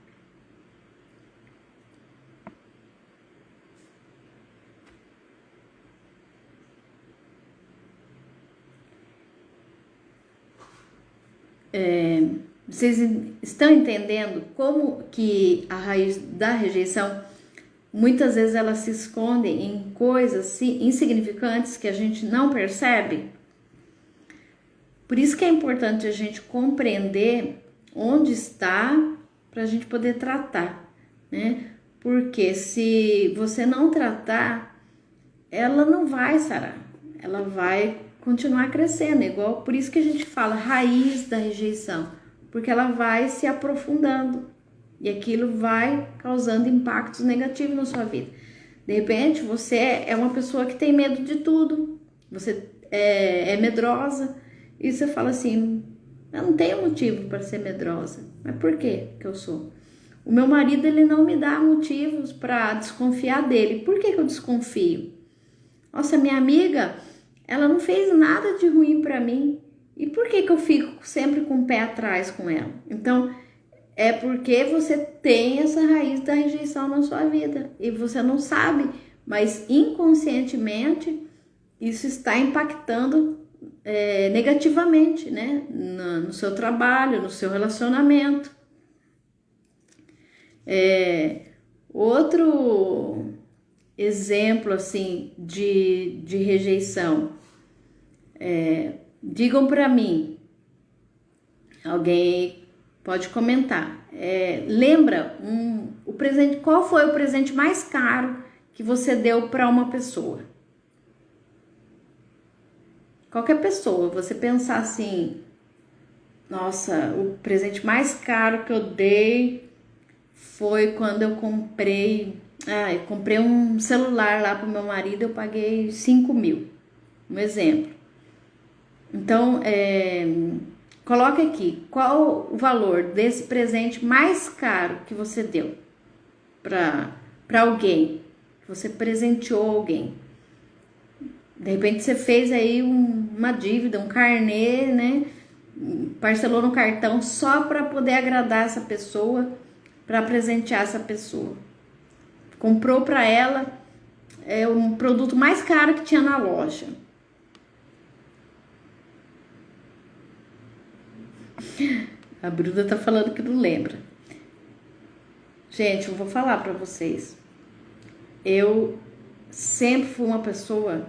Vocês estão entendendo como que a raiz da rejeição, muitas vezes ela se esconde em coisas insignificantes que a gente não percebe? Por isso que é importante a gente compreender onde está para a gente poder tratar, né? Porque se você não tratar, ela não vai sarar, ela vai continuar crescendo, igual, por isso que a gente fala raiz da rejeição, porque ela vai se aprofundando e aquilo vai causando impactos negativos na sua vida. De repente, você é uma pessoa que tem medo de tudo, você é medrosa, e você fala assim, eu não tenho motivo para ser medrosa. Mas por que eu sou? O meu marido, ele não me dá motivos para desconfiar dele. Por que eu desconfio? Nossa, minha amiga, ela não fez nada de ruim para mim. E por que eu fico sempre com o pé atrás com ela? Então, é porque você tem essa raiz da rejeição na sua vida e você não sabe, mas inconscientemente isso está impactando negativamente, né? No seu trabalho, no seu relacionamento. Outro exemplo assim de rejeição, digam para mim, alguém pode comentar, lembra o presente, qual foi o presente mais caro que você deu para uma pessoa? Qualquer pessoa, você pensar assim, nossa, o presente mais caro que eu dei foi quando eu comprei um celular lá pro meu marido, eu paguei 5.000, um exemplo. Então, coloque aqui, qual o valor desse presente mais caro que você deu para alguém, que você presenteou alguém. De repente você fez aí uma dívida, um carnê, né? Parcelou no cartão só para poder agradar essa pessoa, para presentear essa pessoa. Comprou para ela um produto mais caro que tinha na loja. A Bruna tá falando que não lembra. Gente, eu vou falar para vocês. Eu sempre fui uma pessoa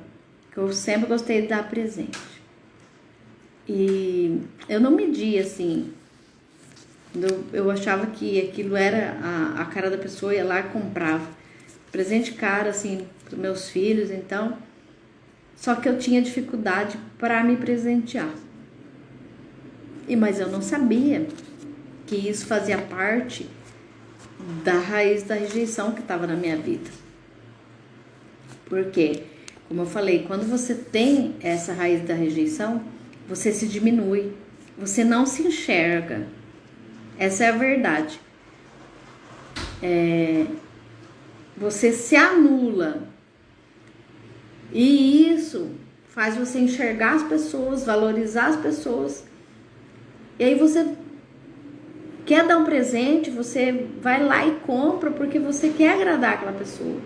que eu sempre gostei de dar presente. E eu não media assim. Eu achava que aquilo era a cara da pessoa, ia lá e comprava. Presente caro, assim, para meus filhos, então. Só que eu tinha dificuldade para me presentear. Mas eu não sabia que isso fazia parte da raiz da rejeição que estava na minha vida. Porque, como eu falei, quando você tem essa raiz da rejeição, você se diminui, você não se enxerga. Essa é a verdade. Você se anula. E isso faz você enxergar as pessoas, valorizar as pessoas. E aí você quer dar um presente, você vai lá e compra porque você quer agradar aquela pessoa.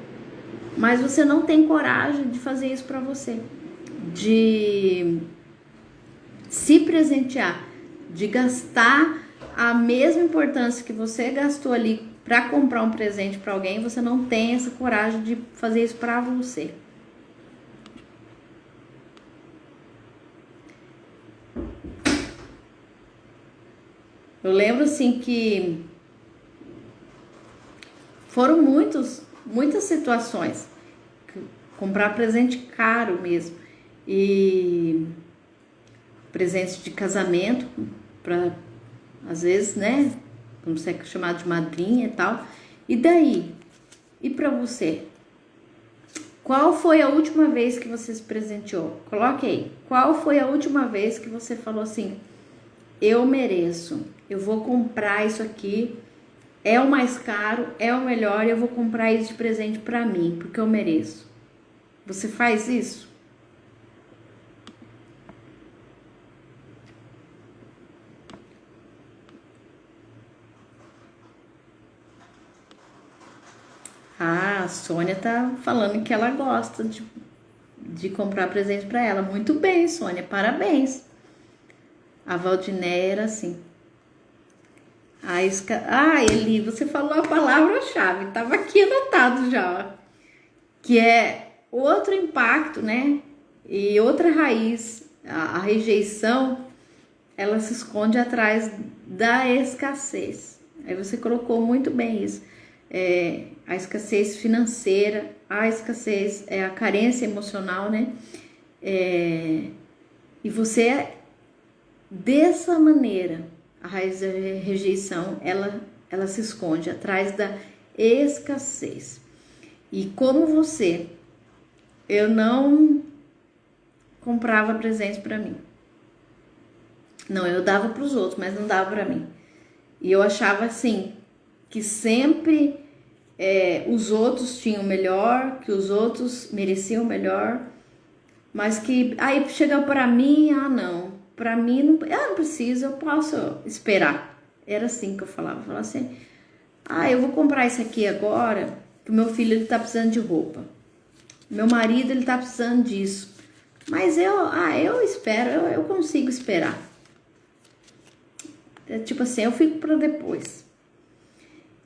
Mas você não tem coragem de fazer isso para você. De se presentear, de gastar a mesma importância que você gastou ali para comprar um presente para alguém, você não tem essa coragem de fazer isso para você. Eu lembro assim que foram muitas situações, comprar presente caro mesmo, e presente de casamento, para às vezes, né, como você é chamado de madrinha e tal. E daí? E para você? Qual foi a última vez que você se presenteou? Coloque aí. Qual foi a última vez que você falou assim: eu mereço, eu vou comprar isso aqui, é o mais caro, é o melhor, e eu vou comprar isso de presente para mim, porque eu mereço. Você faz isso? A Sônia tá falando que ela gosta de comprar presente para ela. Muito bem, Sônia, parabéns. A Valdinéia era assim. Eli, você falou a palavra-chave, tava aqui anotado já. Que é outro impacto, né? E outra raiz. A rejeição, ela se esconde atrás da escassez. Aí você colocou muito bem isso. A escassez financeira, a escassez, a carência emocional, né? E você, dessa maneira, a raiz da rejeição, ela se esconde atrás da escassez. E como você, eu não comprava presentes para mim. Não, eu dava para os outros, mas não dava para mim. E eu achava assim, que sempre os outros tinham melhor, que os outros mereciam melhor, mas que aí chega para mim, não, para mim não preciso, eu posso esperar. Era assim que eu falava assim, eu vou comprar isso aqui agora, que o meu filho ele tá precisando de roupa, meu marido ele tá precisando disso, mas eu espero, eu consigo esperar. Tipo assim, eu fico para depois.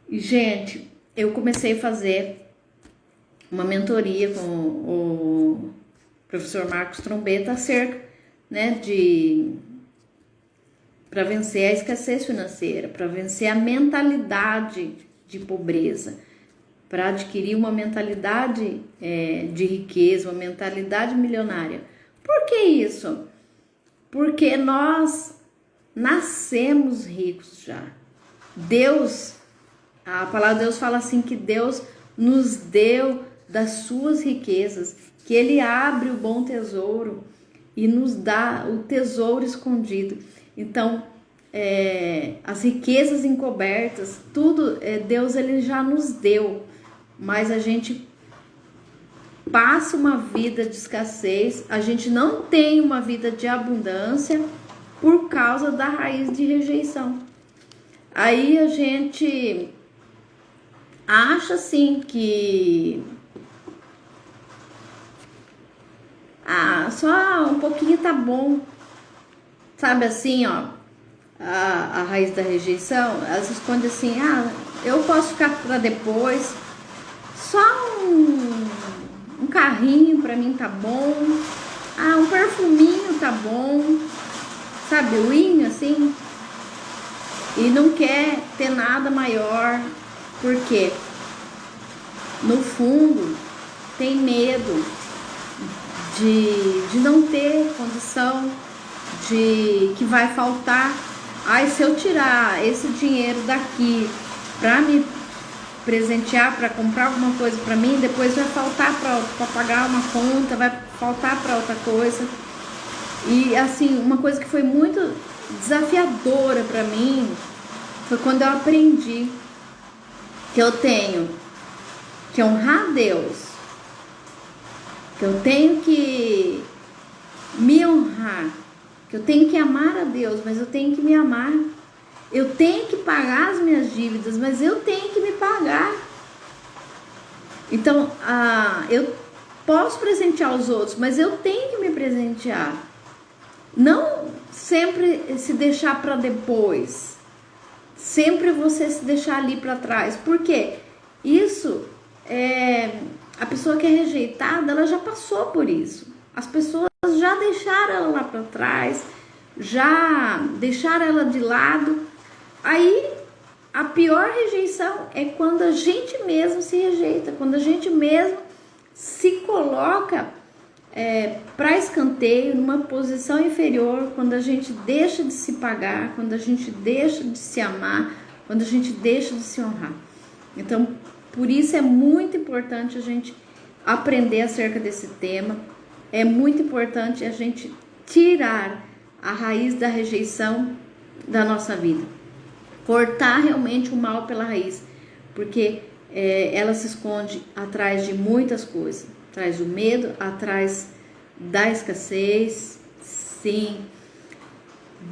E, gente, eu comecei a fazer uma mentoria com o professor Marcos Trombetta acerca, né, para vencer a escassez financeira, para vencer a mentalidade de pobreza, para adquirir uma mentalidade de riqueza, uma mentalidade milionária. Por que isso? Porque nós nascemos ricos já. Deus, a palavra de Deus fala assim, que Deus nos deu das suas riquezas, que Ele abre o bom tesouro e nos dá o tesouro escondido. Então, as riquezas encobertas, tudo, Deus Ele já nos deu, mas a gente passa uma vida de escassez, a gente não tem uma vida de abundância por causa da raiz de rejeição. Aí a gente acha assim que só um pouquinho tá bom, sabe assim, ó, a raiz da rejeição, ela se esconde assim, eu posso ficar para depois, só um carrinho para mim tá bom, um perfuminho tá bom, sabe, o inho assim, e não quer ter nada maior, porque no fundo tem medo de não ter condição, de que vai faltar. Se eu tirar esse dinheiro daqui para me presentear, para comprar alguma coisa para mim, depois vai faltar para pagar uma conta, vai faltar para outra coisa. E assim, uma coisa que foi muito desafiadora para mim foi quando eu aprendi que eu tenho que honrar a Deus, que eu tenho que me honrar, que eu tenho que amar a Deus, mas eu tenho que me amar. Eu tenho que pagar as minhas dívidas, mas eu tenho que me pagar. Então, eu posso presentear os outros, mas eu tenho que me presentear. Não sempre se deixar para depois. Sempre você se deixar ali para trás. Por quê? Isso, a pessoa que é rejeitada, ela já passou por isso. As pessoas já deixaram ela lá para trás, já deixaram ela de lado. Aí, a pior rejeição é quando a gente mesmo se rejeita, quando a gente mesmo se coloca para escanteio, numa posição inferior, quando a gente deixa de se pagar, quando a gente deixa de se amar, quando a gente deixa de se honrar. Então, por isso é muito importante a gente aprender acerca desse tema, é muito importante a gente tirar a raiz da rejeição da nossa vida, cortar realmente o mal pela raiz, porque ela se esconde atrás de muitas coisas, atrás do medo, atrás da escassez. Sim,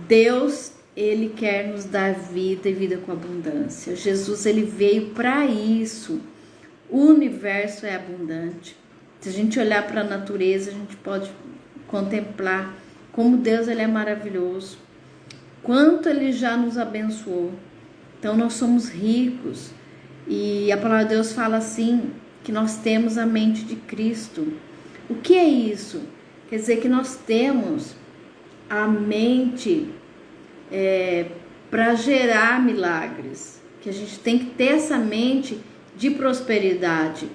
Deus, Ele quer nos dar vida e vida com abundância. Jesus, Ele veio para isso. O universo é abundante. Se a gente olhar para a natureza, a gente pode contemplar como Deus, Ele é maravilhoso, quanto Ele já nos abençoou. Então nós somos ricos, e a palavra de Deus fala assim, que nós temos a mente de Cristo. O que é isso? Quer dizer que nós temos a mente para gerar milagres, que a gente tem que ter essa mente de prosperidade.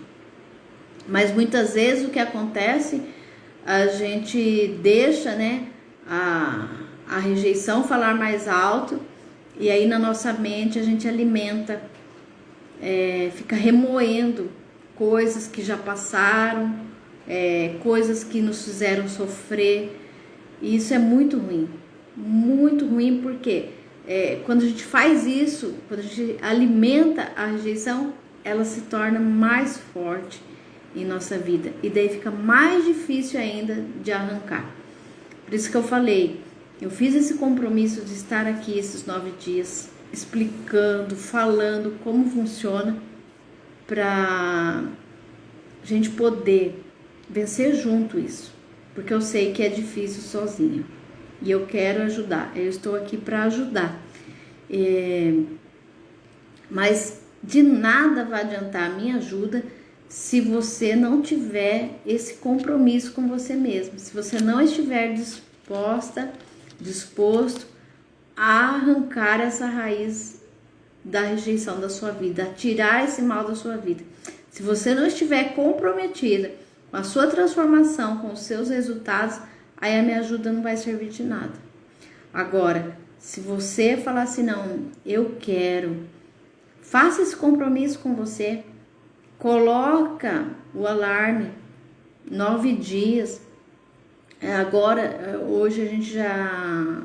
Mas muitas vezes o que acontece, a gente deixa, né, a rejeição falar mais alto, e aí na nossa mente a gente alimenta, fica remoendo coisas que já passaram, coisas que nos fizeram sofrer. E isso é muito ruim, porque quando a gente faz isso, quando a gente alimenta a rejeição, ela se torna mais forte em nossa vida. E daí fica mais difícil ainda de arrancar. Por isso que eu falei, eu fiz esse compromisso de estar aqui esses 9 dias, explicando, falando como funciona, para a gente poder vencer junto isso. Porque eu sei que é difícil sozinha. E eu quero ajudar, eu estou aqui para ajudar. Mas de nada vai adiantar a minha ajuda se você não tiver esse compromisso com você mesmo. Se você não estiver disposto a arrancar essa raiz da rejeição da sua vida, a tirar esse mal da sua vida. Se você não estiver comprometida com a sua transformação, com os seus resultados, aí a minha ajuda não vai servir de nada. Agora, se você falar assim, não, eu quero, faça esse compromisso com você, coloca o alarme, 9 dias. Agora, hoje a gente já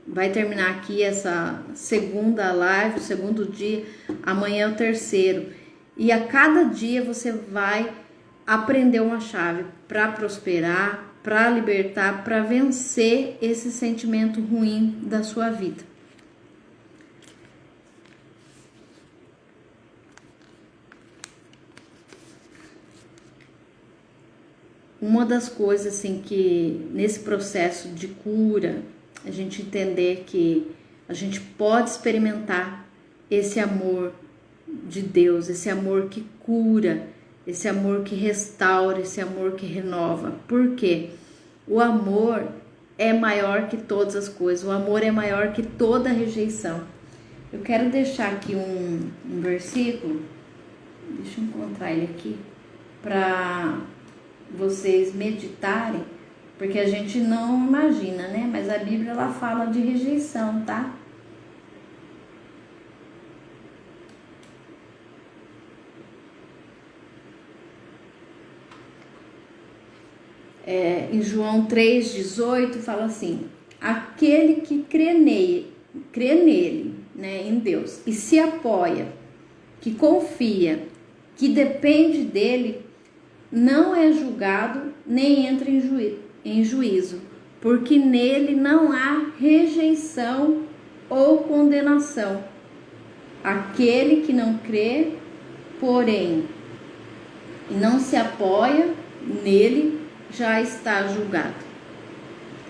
vai terminar aqui essa segunda live, o segundo dia, amanhã é o terceiro. E a cada dia você vai aprender uma chave para prosperar, para libertar, para vencer esse sentimento ruim da sua vida. Uma das coisas assim que nesse processo de cura, a gente entender que a gente pode experimentar esse amor de Deus, esse amor que cura, esse amor que restaura, esse amor que renova. Por quê? O amor é maior que todas as coisas, o amor é maior que toda rejeição. Eu quero deixar aqui um versículo, deixa eu encontrar ele aqui, para vocês meditarem, porque a gente não imagina, né? Mas a Bíblia, ela fala de rejeição, tá? Em João 3,18 fala assim: aquele que crê nele, né, em Deus, e se apoia, que confia, que depende dele, não é julgado nem entra em juízo, porque nele não há rejeição ou condenação. Aquele que não crê, porém, e não se apoia nele, já está julgado.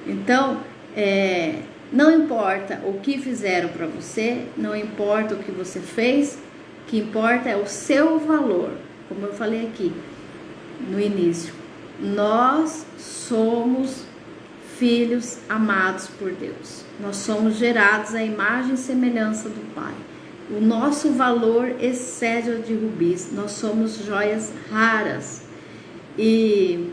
Então, não importa o que fizeram para você, não importa o que você fez, o que importa é o seu valor. Como eu falei aqui no início, nós somos filhos amados por Deus. Nós somos gerados à imagem e semelhança do Pai. O nosso valor excede o de rubis. Nós somos joias raras. E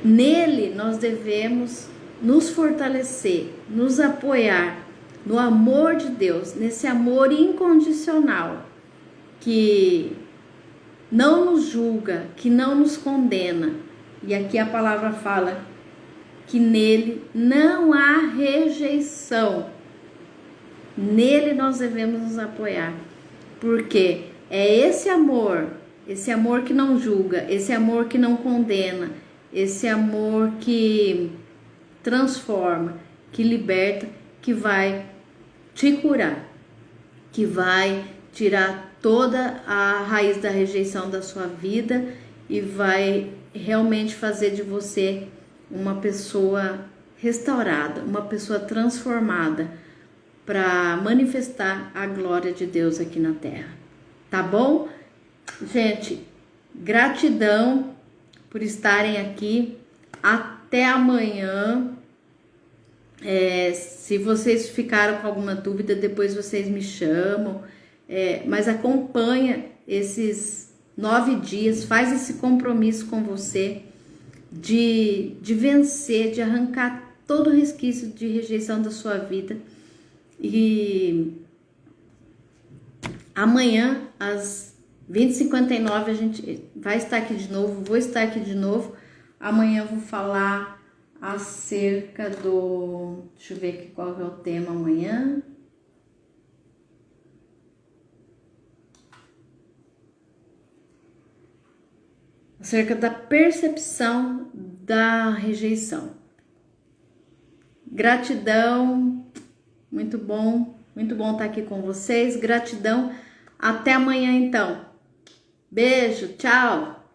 nele nós devemos nos fortalecer, nos apoiar no amor de Deus, nesse amor incondicional que não nos julga, que não nos condena. E aqui a palavra fala que nele não há rejeição. Nele nós devemos nos apoiar, porque é esse amor que não julga, esse amor que não condena, esse amor que transforma, que liberta, que vai te curar, que vai tirar toda a raiz da rejeição da sua vida e vai realmente fazer de você uma pessoa restaurada, uma pessoa transformada para manifestar a glória de Deus aqui na terra. Tá bom? Gente, gratidão por estarem aqui. Até amanhã. Se vocês ficaram com alguma dúvida, depois vocês me chamam. Mas acompanha esses 9 dias, faz esse compromisso com você de vencer, de arrancar todo resquício de rejeição da sua vida. E amanhã, às 20h59, a gente vai estar aqui de novo, vou estar aqui de novo. Amanhã eu vou falar acerca do... Deixa eu ver aqui qual é o tema amanhã. acerca da percepção da rejeição. Gratidão, muito bom estar aqui com vocês. Gratidão, até amanhã então. Beijo, tchau!